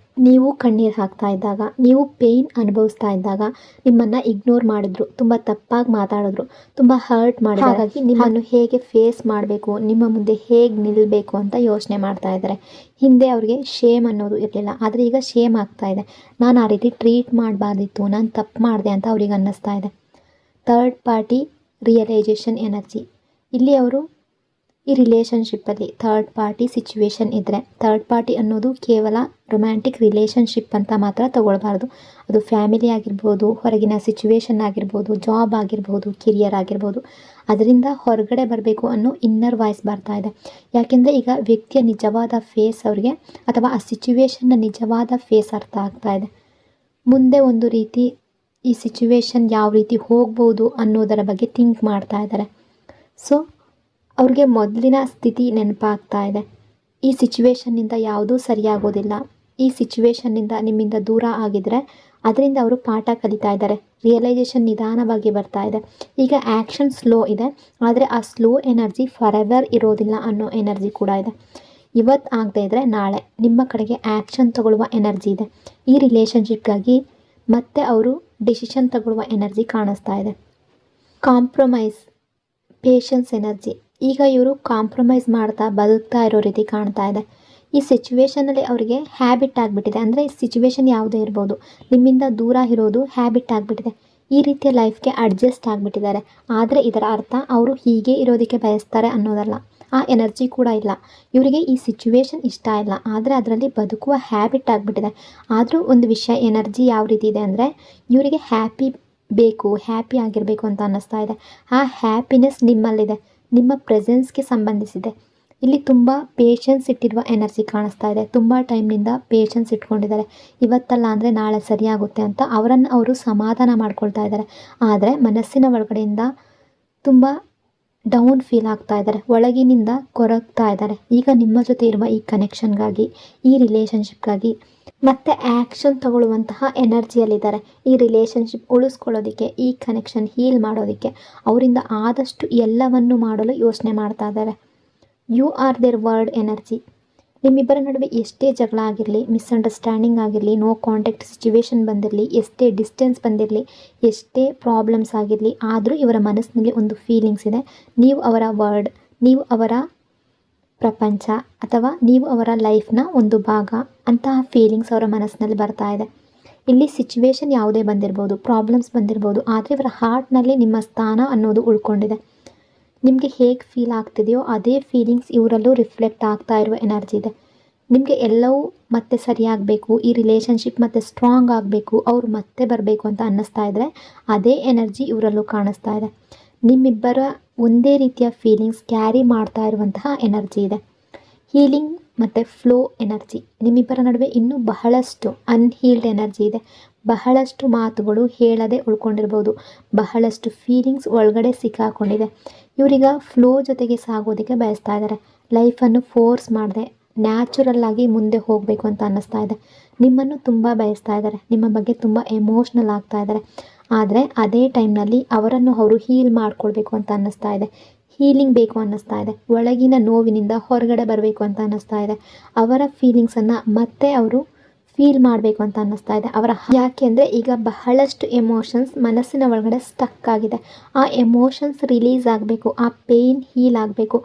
ನೀವು ಕಣ್ಣೀರು ಹಾಕ್ತಾ ಇದ್ದಾಗ, ನೀವು ಪೇಯ್ನ್ ಅನುಭವಿಸ್ತಾ ಇದ್ದಾಗ ನಿಮ್ಮನ್ನು ಇಗ್ನೋರ್ ಮಾಡಿದ್ರು, ತುಂಬ ತಪ್ಪಾಗಿ ಮಾತಾಡಿದ್ರು, ತುಂಬ ಹರ್ಟ್ ಮಾಡಿದ್ರು. ಹಾಗಾಗಿ ನಿಮ್ಮನ್ನು ಹೇಗೆ ಫೇಸ್ ಮಾಡಬೇಕು, ನಿಮ್ಮ ಮುಂದೆ ಹೇಗೆ ನಿಲ್ಲಬೇಕು ಅಂತ ಯೋಚನೆ ಮಾಡ್ತಾ ಇದ್ದಾರೆ. ಹಿಂದೆ ಅವ್ರಿಗೆ ಶೇಮ್ ಅನ್ನೋದು ಇರಲಿಲ್ಲ, ಆದರೆ ಈಗ ಶೇಮ್ ಆಗ್ತಾ ಇದೆ. ನಾನು ಆ ರೀತಿ ಟ್ರೀಟ್ ಮಾಡಬಾರ್ದಿತ್ತು, ನಾನು ತಪ್ಪು ಮಾಡಿದೆ ಅಂತ ಅವ್ರಿಗೆ ಅನ್ನಿಸ್ತಾ ಇದೆ. ಥರ್ಡ್ ಪಾರ್ಟಿ ರಿಯಲೈಸೇಷನ್ ಎನರ್ಜಿ ಇಲ್ಲಿ ಅವರು ಈ ರಿಲೇಷನ್ಶಿಪ್ಪಲ್ಲಿ ಥರ್ಡ್ ಪಾರ್ಟಿ ಸಿಚುವೇಶನ್ ಇದ್ದರೆ, ಥರ್ಡ್ ಪಾರ್ಟಿ ಅನ್ನೋದು ಕೇವಲ ರೊಮ್ಯಾಂಟಿಕ್ ರಿಲೇಷನ್ಶಿಪ್ ಅಂತ ಮಾತ್ರ ತಗೊಳ್ಬಾರ್ದು. ಅದು ಫ್ಯಾಮಿಲಿ ಆಗಿರ್ಬೋದು, ಹೊರಗಿನ ಸಿಚುವೇಶನ್ ಆಗಿರ್ಬೋದು, ಜಾಬ್ ಆಗಿರ್ಬೋದು, ಕೆರಿಯರ್ ಆಗಿರ್ಬೋದು. ಅದರಿಂದ ಹೊರಗಡೆ ಬರಬೇಕು ಅನ್ನೋ ಇನ್ನರ್ ವಾಯ್ಸ್ ಬರ್ತಾ ಇದೆ. ಯಾಕೆಂದರೆ ಈಗ ವ್ಯಕ್ತಿಯ ನಿಜವಾದ ಫೇಸ್ ಅವ್ರಿಗೆ, ಅಥವಾ ಆ ಸಿಚುವೇಶನ್ನ ನಿಜವಾದ ಫೇಸ್ ಅರ್ಥ ಆಗ್ತಾ ಇದೆ. ಮುಂದೆ ಒಂದು ರೀತಿ ಈ ಸಿಚುವೇಶನ್ ಯಾವ ರೀತಿ ಹೋಗ್ಬೋದು ಅನ್ನೋದರ ಬಗ್ಗೆ ಥಿಂಕ್ ಮಾಡ್ತಾ ಇದ್ದಾರೆ. ಸೊ ಅವ್ರಿಗೆ ಮೊದಲಿನ ಸ್ಥಿತಿ ನೆನಪಾಗ್ತಾ ಇದೆ. ಈ ಸಿಚುವೇಶನ್ನಿಂದ ಯಾವುದೂ ಸರಿಯಾಗೋದಿಲ್ಲ, ಈ ಸಿಚುವೇಶನ್ನಿಂದ ನಿಮ್ಮಿಂದ ದೂರ ಆಗಿದ್ರೆ ಅದರಿಂದ ಅವರು ಪಾಠ ಕಲಿತಾ ಇದ್ದಾರೆ. ರಿಯಲೈಸೇಷನ್ ನಿಧಾನವಾಗಿ ಬರ್ತಾ ಇದೆ. ಈಗ ಆ್ಯಕ್ಷನ್ ಸ್ಲೋ ಇದೆ, ಆದರೆ ಆ ಸ್ಲೋ ಎನರ್ಜಿ ಫಾರ್ ಎವರ್ ಇರೋದಿಲ್ಲ ಅನ್ನೋ ಎನರ್ಜಿ ಕೂಡ ಇದೆ. ಇವತ್ತು ಆಗದೆ ಇದ್ದರೆ ನಾಳೆ ನಿಮ್ಮ ಕಡೆಗೆ ಆ್ಯಕ್ಷನ್ ತಗೊಳ್ಳುವ ಎನರ್ಜಿ ಇದೆ. ಈ ರಿಲೇಷನ್ಶಿಪ್ಗಾಗಿ ಮತ್ತೆ ಅವರು ಡಿಸಿಷನ್ ತಗೊಳ್ಳುವ ಎನರ್ಜಿ ಕಾಣಿಸ್ತಾ ಇದೆ. ಕಾಂಪ್ರಮೈಸ್, ಪೇಷನ್ಸ್ ಎನರ್ಜಿ ಈಗ ಇವರು ಕಾಂಪ್ರಮೈಸ್ ಮಾಡ್ತಾ ಬದುಕ್ತಾ ಇರೋ ರೀತಿ ಕಾಣ್ತಾ ಇದೆ. ಈ ಸಿಚುವೇಷನಲ್ಲಿ ಅವರಿಗೆ ಹ್ಯಾಬಿಟ್ ಆಗಿಬಿಟ್ಟಿದೆ. ಅಂದರೆ ಈ ಸಿಚುವೇಶನ್ ಯಾವುದೇ ಇರ್ಬೋದು, ನಿಮ್ಮಿಂದ ದೂರ ಇರೋದು ಹ್ಯಾಬಿಟ್ ಆಗಿಬಿಟ್ಟಿದೆ. ಈ ರೀತಿಯ ಲೈಫ್ಗೆ ಅಡ್ಜಸ್ಟ್ ಆಗಿಬಿಟ್ಟಿದ್ದಾರೆ. ಆದರೆ ಇದರ ಅರ್ಥ ಅವರು ಹೀಗೆ ಇರೋದಕ್ಕೆ ಬಯಸ್ತಾರೆ ಅನ್ನೋದಲ್ಲ. ಆ ಎನರ್ಜಿ ಕೂಡ ಇಲ್ಲ. ಇವರಿಗೆ ಈ ಸಿಚುವೇಶನ್ ಇಷ್ಟ ಇಲ್ಲ, ಆದರೆ ಅದರಲ್ಲಿ ಬದುಕುವ ಹ್ಯಾಬಿಟ್ ಆಗಿಬಿಟ್ಟಿದೆ. ಆದರೂ ಒಂದು ವಿಷಯ, ಎನರ್ಜಿ ಯಾವ ರೀತಿ ಇದೆ ಅಂದರೆ ಇವರಿಗೆ ಹ್ಯಾಪಿ ಬೇಕು, ಹ್ಯಾಪಿ ಆಗಿರಬೇಕು ಅಂತ ಅನ್ನಿಸ್ತಾ ಇದೆ. ಆ ಹ್ಯಾಪಿನೆಸ್ ನಿಮ್ಮಲ್ಲಿದೆ, ನಿಮ್ಮ ಪ್ರೆಸೆನ್ಸ್ಗೆ ಸಂಬಂಧಿಸಿದೆ. ಇಲ್ಲಿ ತುಂಬ ಪೇಷನ್ಸ್ ಇಟ್ಟಿರುವ ಎನರ್ಜಿ ಕಾಣಿಸ್ತಾ ಇದೆ. ತುಂಬ ಟೈಮ್ನಿಂದ ಪೇಷನ್ಸ್ ಇಟ್ಕೊಂಡಿದ್ದಾರೆ. ಇವತ್ತಲ್ಲ ಅಂದರೆ ನಾಳೆ ಸರಿಯಾಗುತ್ತೆ ಅಂತ ಅವರನ್ನು ಅವರು ಸಮಾಧಾನ ಮಾಡ್ಕೊಳ್ತಾ ಇದ್ದಾರೆ. ಆದರೆ ಮನಸ್ಸಿನ ಒಳಗಡೆಯಿಂದ ತುಂಬ ಡೌನ್ ಫೀಲ್ ಆಗ್ತಾ ಇದ್ದಾರೆ, ಒಳಗಿನಿಂದ ಕೊರಗ್ತಾ ಇದ್ದಾರೆ. ಈಗ ನಿಮ್ಮ ಜೊತೆ ಇರುವ ಈ ಕನೆಕ್ಷನ್ಗಾಗಿ, ಈ ರಿಲೇಷನ್ಶಿಪ್ಗಾಗಿ ಮತ್ತೆ ಆ್ಯಕ್ಷನ್ ತಗೊಳ್ಳುವಂತಹ ಎನರ್ಜಿಯಲ್ಲಿದ್ದಾರೆ. ಈ ರಿಲೇಷನ್ಶಿಪ್ ಉಳಿಸ್ಕೊಳ್ಳೋದಕ್ಕೆ, ಈ ಕನೆಕ್ಷನ್ ಹೀಲ್ ಮಾಡೋದಕ್ಕೆ ಅವರಿಂದ ಆದಷ್ಟು ಎಲ್ಲವನ್ನು ಮಾಡಲು ಯೋಚನೆ ಮಾಡ್ತಾ ಇದ್ದಾರೆ. You are their word energy. ನಿಮ್ಮಿಬ್ಬರ ನಡುವೆ ಎಷ್ಟೇ ಜಗಳ ಆಗಿರಲಿ, ಮಿಸ್ಅಂಡರ್ಸ್ಟ್ಯಾಂಡಿಂಗ್ ಆಗಿರಲಿ, ನೋ ಕಾಂಟ್ಯಾಕ್ಟ್ ಸಿಚುವೇಶನ್ ಬಂದಿರಲಿ, ಎಷ್ಟೇ ಡಿಸ್ಟೆನ್ಸ್ ಬಂದಿರಲಿ, ಎಷ್ಟೇ ಪ್ರಾಬ್ಲಮ್ಸ್ ಆಗಿರಲಿ, ಆದರೂ ಇವರ ಮನಸ್ಸಿನಲ್ಲಿ ಒಂದು ಫೀಲಿಂಗ್ಸ್ ಇದೆ. ನೀವು ಅವರ ವರ್ಡ್, ನೀವು ಅವರ ಪ್ರಪಂಚ, ಅಥವಾ ನೀವು ಅವರ ಲೈಫ್ನ ಒಂದು ಭಾಗ. ಅಂತಹ ಫೀಲಿಂಗ್ಸ್ ಅವರ ಮನಸ್ಸಿನಲ್ಲಿ ಬರ್ತಾ ಇದೆ. ಇಲ್ಲಿ ಸಿಚುವೇಶನ್ ಯಾವುದೇ ಬಂದಿರ್ಬೋದು, ಪ್ರಾಬ್ಲಮ್ಸ್ ಬಂದಿರ್ಬೋದು, ಆದರೆ ಇವರ ಹಾರ್ಟ್ನಲ್ಲಿ ನಿಮ್ಮ ಸ್ಥಾನ ಅನ್ನೋದು ಉಳ್ಕೊಂಡಿದೆ. ನಿಮಗೆ ಹೇಗೆ ಫೀಲ್ ಆಗ್ತಿದೆಯೋ ಅದೇ ಫೀಲಿಂಗ್ಸ್ ಇವರಲ್ಲೂ ರಿಫ್ಲೆಕ್ಟ್ ಆಗ್ತಾ ಇರುವ ಎನರ್ಜಿ ಇದೆ. ನಿಮಗೆ ಎಲ್ಲವೂ ಮತ್ತೆ ಸರಿಯಾಗಬೇಕು, ಈ ರಿಲೇಷನ್ಶಿಪ್ ಮತ್ತೆ ಸ್ಟ್ರಾಂಗ್ ಆಗಬೇಕು, ಅವರು ಮತ್ತೆ ಬರಬೇಕು ಅಂತ ಅನ್ನಿಸ್ತಾ ಇದ್ದರೆ ಅದೇ ಎನರ್ಜಿ ಇವರಲ್ಲೂ ಕಾಣಿಸ್ತಾ ಇದೆ. ನಿಮ್ಮಿಬ್ಬರ ಒಂದೇ ರೀತಿಯ ಫೀಲಿಂಗ್ಸ್ ಕ್ಯಾರಿ ಮಾಡ್ತಾ ಇರುವಂತಹ ಎನರ್ಜಿ ಇದೆ. ಹೀಲಿಂಗ್ ಮತ್ತು ಫ್ಲೋ ಎನರ್ಜಿ. ನಿಮ್ಮಿಬ್ಬರ ನಡುವೆ ಇನ್ನೂ ಬಹಳಷ್ಟು ಅನ್ಹೀಲ್ಡ್ ಎನರ್ಜಿ ಇದೆ. ಬಹಳಷ್ಟು ಮಾತುಗಳು ಹೇಳದೆ ಉಳ್ಕೊಂಡಿರ್ಬೋದು, ಬಹಳಷ್ಟು ಫೀಲಿಂಗ್ಸ್ ಒಳಗಡೆ ಸಿಕ್ಕಾಕೊಂಡಿದೆ. ಇವರೀಗ ಫ್ಲೋ ಜೊತೆಗೆ ಸಾಗೋದಕ್ಕೆ ಬಯಸ್ತಾ ಇದ್ದಾರೆ. ಲೈಫನ್ನು ಫೋರ್ಸ್ ಮಾಡದೆ ನ್ಯಾಚುರಲ್ಲಾಗಿ ಮುಂದೆ ಹೋಗಬೇಕು ಅಂತ ಅನ್ನಿಸ್ತಾ ಇದೆ. ನಿಮ್ಮನ್ನು ತುಂಬ ಬಯಸ್ತಾ ಇದ್ದಾರೆ, ನಿಮ್ಮ ಬಗ್ಗೆ ತುಂಬ ಎಮೋಷ್ನಲ್ ಆಗ್ತಾ ಇದ್ದಾರೆ. ಆದರೆ ಅದೇ ಟೈಮ್ನಲ್ಲಿ ಅವರನ್ನು ಅವರು ಹೀಲ್ ಮಾಡ್ಕೊಳ್ಬೇಕು ಅಂತ ಅನ್ನಿಸ್ತಾ ಇದೆ. ಹೀಲಿಂಗ್ ಬೇಕು ಅನ್ನಿಸ್ತಾ ಇದೆ. ಒಳಗಿನ ನೋವಿನಿಂದ ಹೊರಗಡೆ ಬರಬೇಕು ಅಂತ ಅನ್ನಿಸ್ತಾ ಇದೆ. ಅವರ ಫೀಲಿಂಗ್ಸನ್ನು ಮತ್ತೆ ಅವರು ಫೀಲ್ ಮಾಡಬೇಕು ಅಂತ ಅನ್ನಿಸ್ತಾ ಇದೆ. ಯಾಕೆ ಅಂದರೆ ಈಗ ಬಹಳಷ್ಟು ಎಮೋಷನ್ಸ್ ಮನಸ್ಸಿನ ಒಳಗಡೆ ಸ್ಟಕ್ ಆಗಿದೆ. ಆ ಎಮೋಷನ್ಸ್ ರಿಲೀಸ್ ಆಗಬೇಕು, ಆ ಪೇಯ್ನ್ ಹೀಲ್ ಆಗಬೇಕು,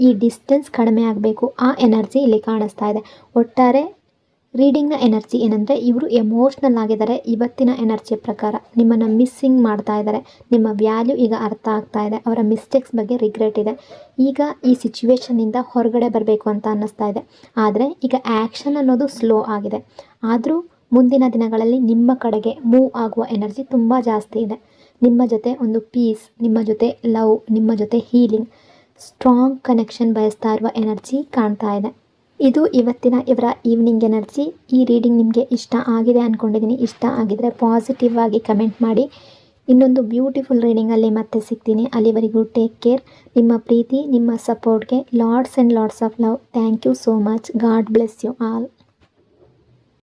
ಈ ಡಿಸ್ಟೆನ್ಸ್ ಕಡಿಮೆ ಆಗಬೇಕು. ಆ ಎನರ್ಜಿ ಇಲ್ಲಿ ಕಾಣಿಸ್ತಾ ಇದೆ. ಒಟ್ಟಾರೆ ರೀಡಿಂಗ್ನ ಎನರ್ಜಿ ಏನಂದರೆ ಇವರು ಎಮೋಷ್ನಲ್ ಆಗಿದ್ದಾರೆ. ಇವತ್ತಿನ ಎನರ್ಜಿಯ ಪ್ರಕಾರ ನಿಮ್ಮನ್ನು ಮಿಸ್ಸಿಂಗ್ ಮಾಡ್ತಾ ಇದ್ದಾರೆ. ನಿಮ್ಮ ವ್ಯಾಲ್ಯೂ ಈಗ ಅರ್ಥ ಆಗ್ತಾ ಇದೆ. ಅವರ ಮಿಸ್ಟೇಕ್ಸ್ ಬಗ್ಗೆ ರಿಗ್ರೆಟ್ ಇದೆ. ಈಗ ಈ ಸಿಚುವೇಶನ್ನಿಂದ ಹೊರಗಡೆ ಬರಬೇಕು ಅಂತ ಅನ್ನಿಸ್ತಾ ಇದೆ. ಆದರೆ ಈಗ ಆ್ಯಕ್ಷನ್ ಅನ್ನೋದು ಸ್ಲೋ ಆಗಿದೆ. ಆದರೂ ಮುಂದಿನ ದಿನಗಳಲ್ಲಿ ನಿಮ್ಮ ಕಡೆಗೆ ಮೂವ್ ಆಗುವ ಎನರ್ಜಿ ತುಂಬ ಜಾಸ್ತಿ ಇದೆ. ನಿಮ್ಮ ಜೊತೆ ಒಂದು ಪೀಸ್, ನಿಮ್ಮ ಜೊತೆ ಲವ್, ನಿಮ್ಮ ಜೊತೆ ಹೀಲಿಂಗ್, ಸ್ಟ್ರಾಂಗ್ ಕನೆಕ್ಷನ್ ಬಯಸ್ತಾ ಇರುವ ಎನರ್ಜಿ ಕಾಣ್ತಾ ಇದೆ. ಇದು ಇವತ್ತಿನ ಇವರ ಈವ್ನಿಂಗ್ ಎನರ್ಜಿ. ಈ ರೀಡಿಂಗ್ ನಿಮಗೆ ಇಷ್ಟ ಆಗಿದೆ ಅಂದ್ಕೊಂಡಿದ್ದೀನಿ. ಇಷ್ಟ ಆಗಿದರೆ ಪಾಸಿಟಿವ್ ಆಗಿ ಕಮೆಂಟ್ ಮಾಡಿ. ಇನ್ನೊಂದು ಬ್ಯೂಟಿಫುಲ್ ರೀಡಿಂಗಲ್ಲಿ ಮತ್ತೆ ಸಿಗ್ತೀನಿ. ಅಲ್ಲಿವರೆಗೂ ಟೇಕ್ ಕೇರ್. ನಿಮ್ಮ ಪ್ರೀತಿ, ನಿಮ್ಮ ಸಪೋರ್ಟ್ಗೆ lots and lots of love. Thank you so much. God bless you all.